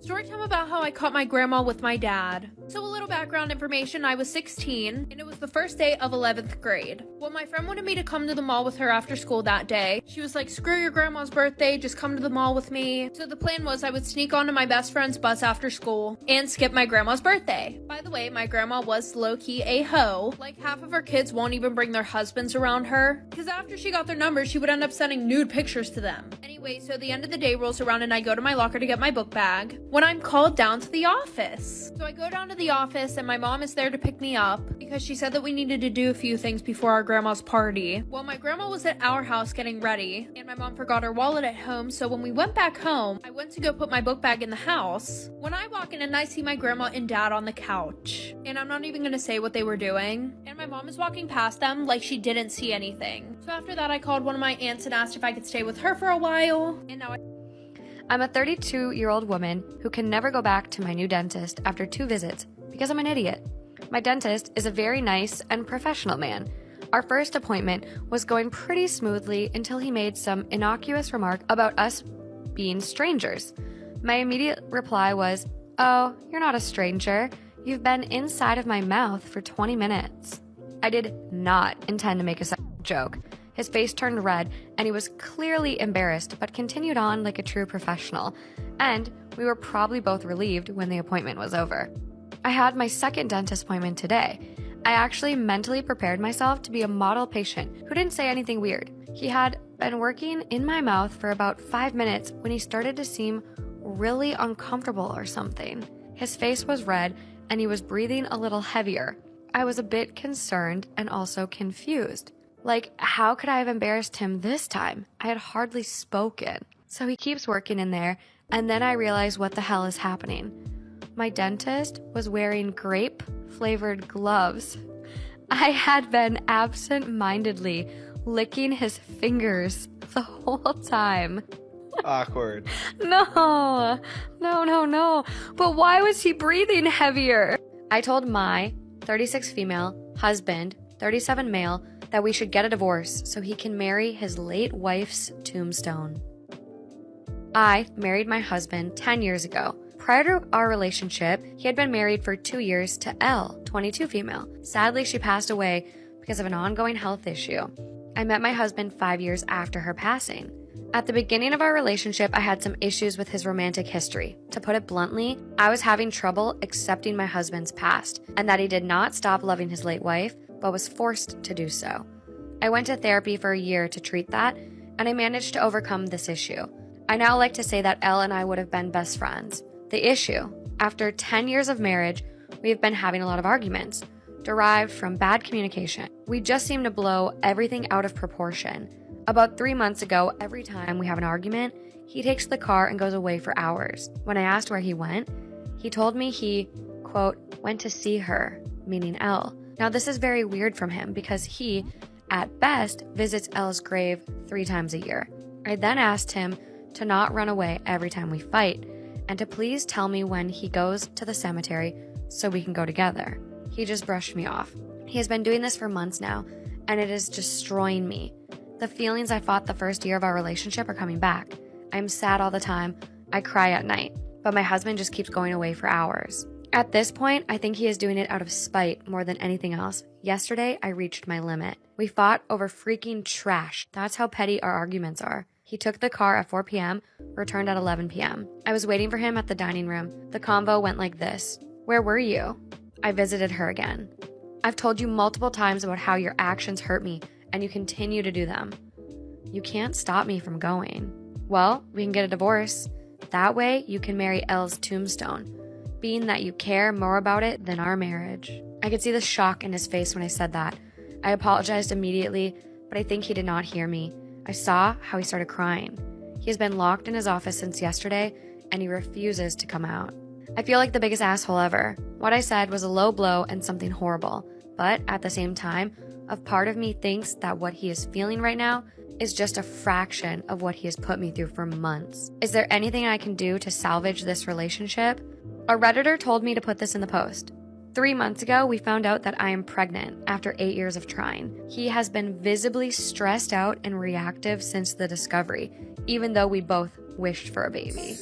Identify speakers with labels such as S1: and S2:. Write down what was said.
S1: Story time about how I caught my grandma with my dad. So a little background information, I was 16 and it was the first day of 11th grade. Well, my friend wanted me to come to the mall with her after school that day. She was like, screw your grandma's birthday, just come to the mall with me. So the plan was I would sneak onto my best friend's bus after school and skip my grandma's birthday. By the way, my grandma was low-key a hoe. Like half of her kids won't even bring their husbands around her because after she got their numbers, she would end up sending nude pictures to them. Anyway, so the end of the day rolls around and I go to my locker to get my book bag when I'm called down to the office. So I go down to the office and my mom is there to pick me up because she said that we needed to do a few things before our grandma's party. Well, my grandma was at our house getting ready and my mom forgot her wallet at home, so when we went back home, I went to go put my book bag in the house. When I walk in and I see my grandma and dad on the couch, and I'm not even gonna say what they were doing, and my mom is walking past them like she didn't see anything. So after that, I called one of my aunts and asked if I could stay with her for a while, and now
S2: I'm a 32-year-old woman who can never go back to my new dentist after 2 visits because I'm an idiot. My dentist is a very nice and professional man. Our first appointment was going pretty smoothly until he made some innocuous remark about us being strangers. My immediate reply was, "Oh, you're not a stranger. You've been inside of my mouth for 20 minutes." I did not intend to make a joke. His face turned red, and he was clearly embarrassed, but continued on like a true professional, and we were probably both relieved when the appointment was over. I had my second dentist appointment today. I actually mentally prepared myself to be a model patient who didn't say anything weird. He had been working in my mouth for about 5 minutes when he started to seem really uncomfortable or something. His face was red, and he was breathing a little heavier. I was a bit concerned and also confused. Like, how could I have embarrassed him this time? I had hardly spoken. So he keeps working in there, and then I realize what the hell is happening. My dentist was wearing grape-flavored gloves. I had been absent-mindedly licking his fingers the whole time.
S3: Awkward.
S2: No. But why was he breathing heavier? I told my 36 female husband, 37 male, that we should get a divorce so he can marry his late wife's tombstone. I married my husband 10 years ago. Prior to our relationship, he had been married for 2 years to L, 22 female. Sadly, she passed away because of an ongoing health issue. I met my husband 5 years after her passing. At the beginning of our relationship, I had some issues with his romantic history. To put it bluntly, I was having trouble accepting my husband's past and that he did not stop loving his late wife, but was forced to do so. I went to therapy for a year to treat that, and I managed to overcome this issue. I now like to say that Elle and I would have been best friends. The issue, after 10 years of marriage, we have been having a lot of arguments, derived from bad communication. We just seem to blow everything out of proportion. About 3 months ago, every time we have an argument, he takes the car and goes away for hours. When I asked where he went, he told me he, quote, went to see her, meaning Elle. Now, this is very weird from him because he, at best, visits Elle's grave 3 times a year. I then asked him to not run away every time we fight and to please tell me when he goes to the cemetery so we can go together. He just brushed me off. He has been doing this for months now, and it is destroying me. The feelings I fought the first year of our relationship are coming back. I'm sad all the time. I cry at night, but my husband just keeps going away for hours. At this point, I think he is doing it out of spite more than anything else. Yesterday, I reached my limit. We fought over freaking trash. That's how petty our arguments are. He took the car at 4 p.m., returned at 11 p.m. I was waiting for him at the dining room. The convo went like this. Where were you? I visited her again. I've told you multiple times about how your actions hurt me, and you continue to do them. You can't stop me from going. Well, we can get a divorce. That way, you can marry Elle's tombstone, being that you care more about it than our marriage. I could see the shock in his face when I said that. I apologized immediately, but I think he did not hear me. I saw how he started crying. He has been locked in his office since yesterday, and he refuses to come out. I feel like the biggest asshole ever. What I said was a low blow and something horrible, but at the same time, a part of me thinks that what he is feeling right now is just a fraction of what he has put me through for months. Is there anything I can do to salvage this relationship? A Redditor told me to put this in the post. 3 months ago, we found out that I am pregnant after 8 years of trying. He has been visibly stressed out and reactive since the discovery, even though we both wished for a baby.